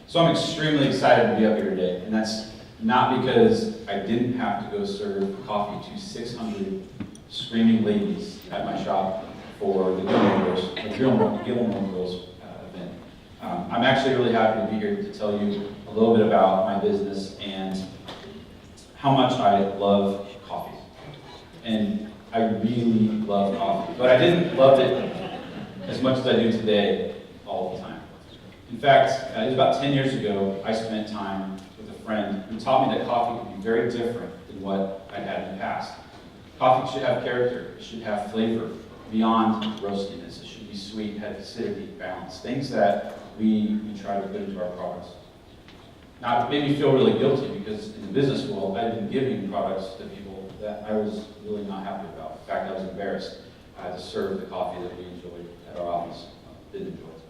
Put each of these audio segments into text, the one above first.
So I'm extremely excited to be up here today, and that's not because I didn't have to go serve coffee to 600 screaming ladies at my shop for the Gilmore Girls event. I'm actually really happy to be here to tell you a little bit about my business and how much I love coffee. And I really love coffee, but I didn't love it as much as I do today all the time. In fact, it was about 10 years ago, I spent time with a friend who taught me that coffee could be very different than what I'd had in the past. Coffee should have character, it should have flavor beyond roastiness, it should be sweet, have acidity, balance, things that we try to put into our products. Now, it made me feel really guilty because in the business world, I'd been giving products to people that I was really not happy about. In fact, I was embarrassed to serve the coffee that we enjoyed at our office, didn't enjoy it.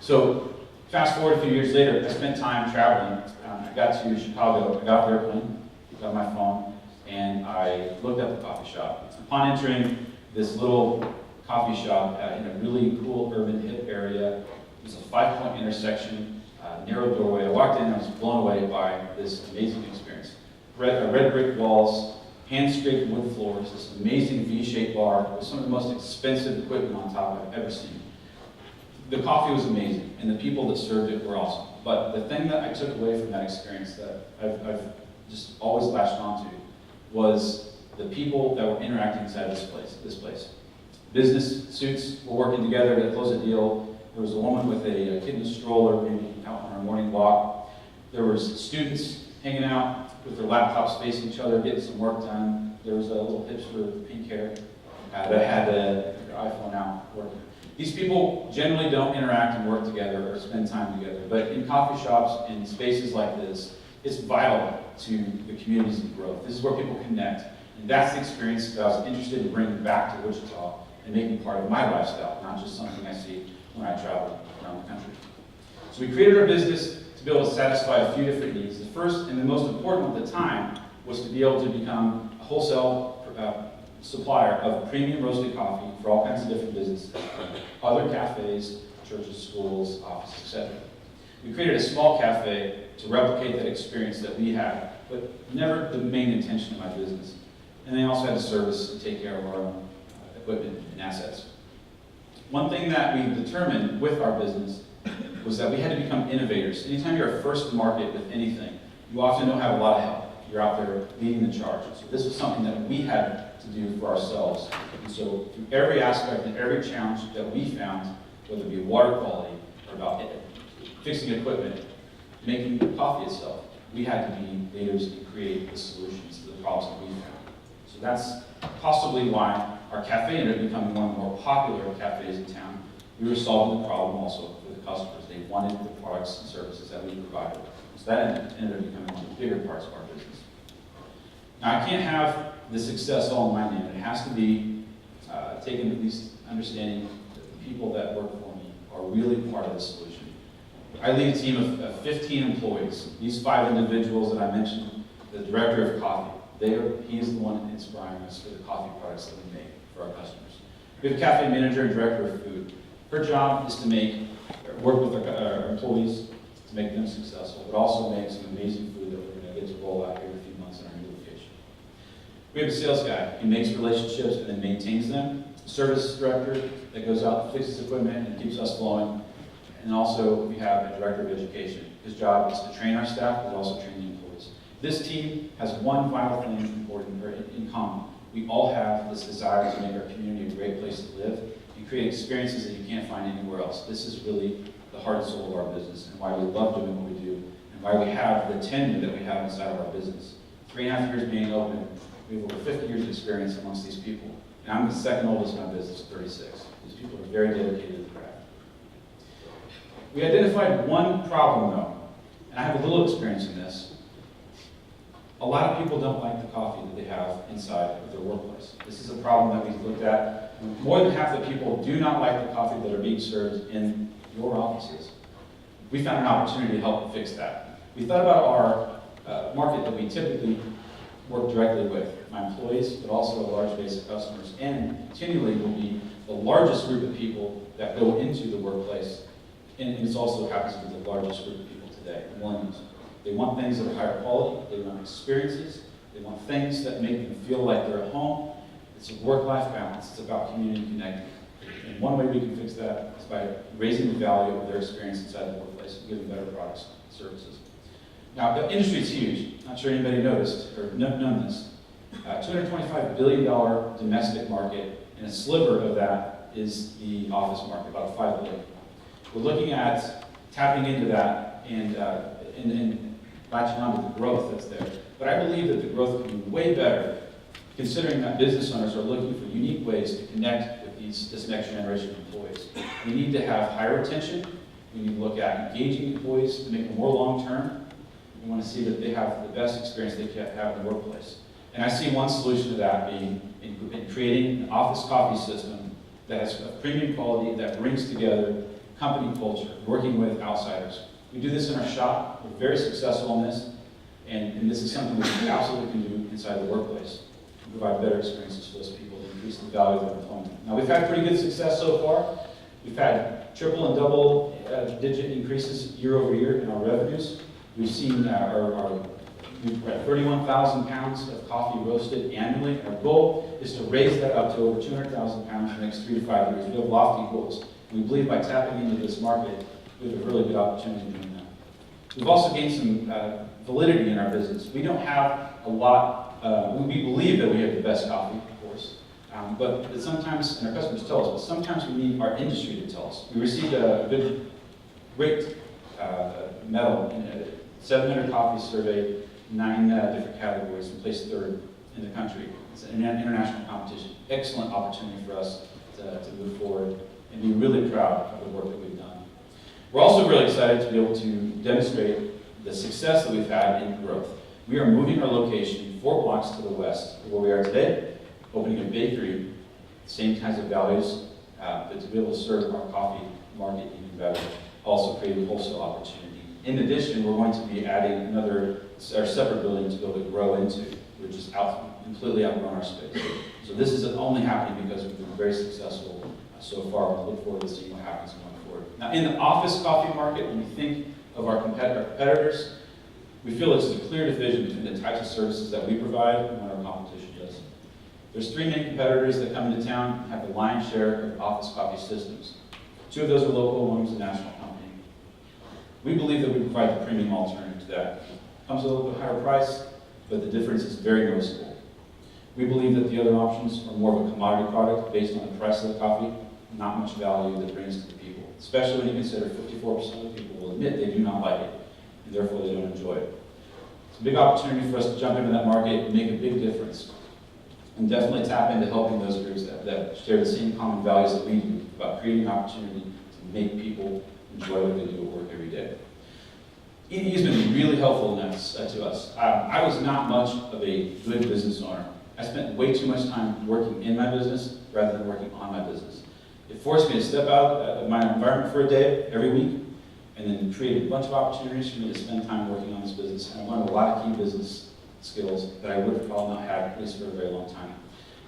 So, fast forward a few years later, I spent time traveling. I got to Chicago, I got off the airplane, got my phone, and I looked up the coffee shop. Upon entering this little coffee shop in a really cool urban hip area, it was a 5-point intersection, narrow doorway. I walked in and I was blown away by this amazing experience. Red brick walls, hand-scraped wood floors, this amazing V-shaped bar with some of the most expensive equipment on top I've ever seen. The coffee was amazing, and the people that served it were awesome. But the thing that I took away from that experience that I've just always latched onto was the people that were interacting inside this place. Business suits were working together to close a deal. There was a woman with a kid in a stroller, maybe out on her morning walk. There was students hanging out with their laptops facing each other, getting some work done. There was a little hipster with pink hair that had their iPhone out working. These people generally don't interact and work together or spend time together, but in coffee shops and spaces like this, it's vital to the community's growth. This is where people connect, and that's the experience that I was interested in bringing back to Wichita and making part of my lifestyle, not just something I see when I travel around the country. So we created our business to be able to satisfy a few different needs. The first and the most important at the time was to be able to become a wholesale supplier of premium roasted coffee for all kinds of different businesses, other cafes, churches, schools, offices, etc. We created a small cafe to replicate that experience that we had, but never the main intention of my business. And they also had to service and take care of our own equipment and assets. One thing that we determined with our business was that we had to become innovators. Anytime you're first to market with anything, you often don't have a lot of help. You're out there leading the charge. So this was something that we had to do for ourselves. And so through every aspect and every challenge that we found, whether it be water quality or about fixing equipment, making coffee itself, we had to be leaders and create the solutions to the problems that we found. So that's possibly why our cafe ended up becoming one of the more popular cafes in town. We were solving the problem also for the customers. They wanted the products and services that we provided. So that ended up becoming one of the bigger parts of our business. Now, I can't have the success all in my name. It has to be taken at least understanding that the people that work for me are really part of the solution. I lead a team of 15 employees. These 5 individuals that I mentioned, the director of coffee, he's the one inspiring us for the coffee products that we make for our customers. We have a cafe manager and director of food. Her job is to work with our employees to make them successful, but also make some amazing food that we're going to get to roll out here in a few months in our new location. We have a sales guy. He makes relationships and then maintains them. A service director that goes out and fixes equipment and keeps us flowing. And also we have a director of education. His job is to train our staff, but also train the employees. This team has one final thing important or in common. We all have this desire to make our community a great place to live and create experiences that you can't find anywhere else. This is really the heart and soul of our business and why we love doing what we do and why we have the tenure that we have inside of our business. 3.5 years being open, we have over 50 years of experience amongst these people. And I'm the second oldest in my business at 36. These people are very dedicated to the craft. We identified one problem though, and I have a little experience in this. A lot of people don't like the coffee that they have inside of their workplace. This is a problem that we've looked at. More than half the people do not like the coffee that are being served in your offices. We found an opportunity to help fix that. We thought about our market that we typically work directly with, my employees, but also a large base of customers, and continually will be the largest group of people that go into the workplace, and it also happens to be the largest group of people today. today, millennials. They want things that are higher quality, they want experiences, they want things that make them feel like they're at home. It's a work-life balance, it's about community connecting. And one way we can fix that is by raising the value of their experience inside the workplace and giving better products and services. Now, the industry is huge. Not sure anybody noticed or known this. $225 billion domestic market, and a sliver of that is the office market, about $5 billion. We're looking at tapping into that and latching on to the growth that's there. But I believe that the growth can be way better, considering that business owners are looking for unique ways to connect with this next generation of employees. We need to have higher retention. We need to look at engaging employees to make them more long-term. We want to see that they have the best experience they can have in the workplace. And I see one solution to that being in creating an office coffee system that has a premium quality, that brings together company culture, working with outsiders. We do this in our shop. We're very successful in this. And this is something that we absolutely can do inside the workplace to provide better experiences for those people to increase the value of their employment. Now, we've had pretty good success so far. We've had triple and double digit increases year over year in our revenues. We've seen we're at 31,000 pounds of coffee roasted annually. Our goal is to raise that up to over 200,000 pounds in the next 3 to 5 years. We have lofty goals. We believe by tapping into this market, we have a really good opportunity doing that. We've also gained some validity in our business. We don't have a lot, we believe that we have the best coffee, of course, but sometimes, and our customers tell us, but sometimes we need our industry to tell us. We received a great medal in a 700 coffee survey, 9 different categories, and placed 3rd in the country. It's an international competition. Excellent opportunity for us to move forward and be really proud of the work that we've done. We're also really excited to be able to demonstrate the success that we've had in growth. We are moving our location 4 blocks to the west of where we are today, opening a bakery, same kinds of values, but to be able to serve our coffee market even better, also creating wholesale opportunity. In addition, we're going to be adding our separate building to be able to grow into, which is completely outgrown our space. So this is only happening because we've been very successful so far. We look forward to seeing what happens going forward. Now, in the office coffee market, when we think of our competitors, we feel it's a clear division between the types of services that we provide and what our competition does. There's 3 main competitors that come into town and have the lion's share of office coffee systems. 2 of those are local, one is a national company. We believe that we provide the premium alternative to that. It comes at a little bit higher price, but the difference is very noticeable. We believe that the other options are more of a commodity product based on the price of the coffee, not much value that brings to the people, especially when you consider 54% of people will admit they do not like it, and therefore they don't enjoy it. It's a big opportunity for us to jump into that market and make a big difference, and definitely tap into helping those groups that share the same common values that we do about creating an opportunity to make people enjoy what they do at work every day. EDE has been really helpful in that, to us. I was not much of a good business owner. I spent way too much time working in my business rather than working on my business. It forced me to step out of my environment for a day every week and then create a bunch of opportunities for me to spend time working on this business. And I learned a lot of key business skills that I would have probably not had, at least for a very long time.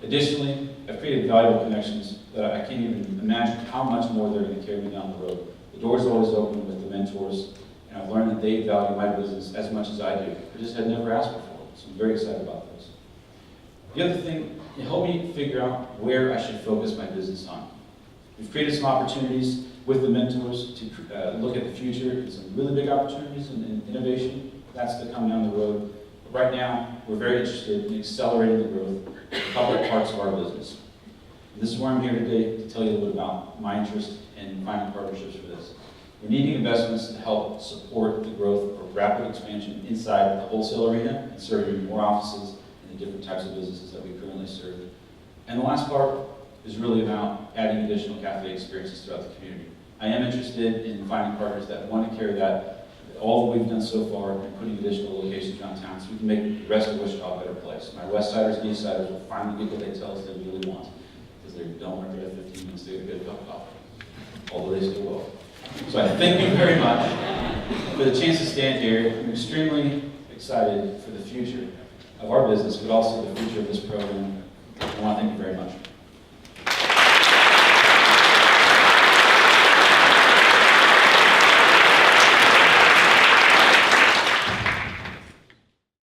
Additionally, I've created valuable connections that I can't even imagine how much more they're going to carry me down the road. The door's always open with the mentors, and I've learned that they value my business as much as I do. I just had never asked before, so I'm very excited about those. The other thing, it helped me figure out where I should focus my business on. We've created some opportunities with the mentors to look at the future and some really big opportunities in innovation. That's to come down the road. But right now, we're very interested in accelerating the growth of a couple of parts of our business. And this is why I'm here today to tell you a little bit about my interest in finding partnerships for this. We're needing investments to help support the growth or rapid expansion inside the wholesale arena and serving more offices and the different types of businesses that we currently serve. And the last part is really about adding additional cafe experiences throughout the community. I am interested in finding partners that want to carry that, all that we've done so far, and putting additional locations around town so we can make the rest of Wichita a better place. My West Siders and East Siders will finally get what they tell us they really want, because they don't want to get 15 minutes to get a good cup of coffee, although they still will. So I thank you very much for the chance to stand here. I'm extremely excited for the future of our business, but also the future of this program. I want to thank you very much.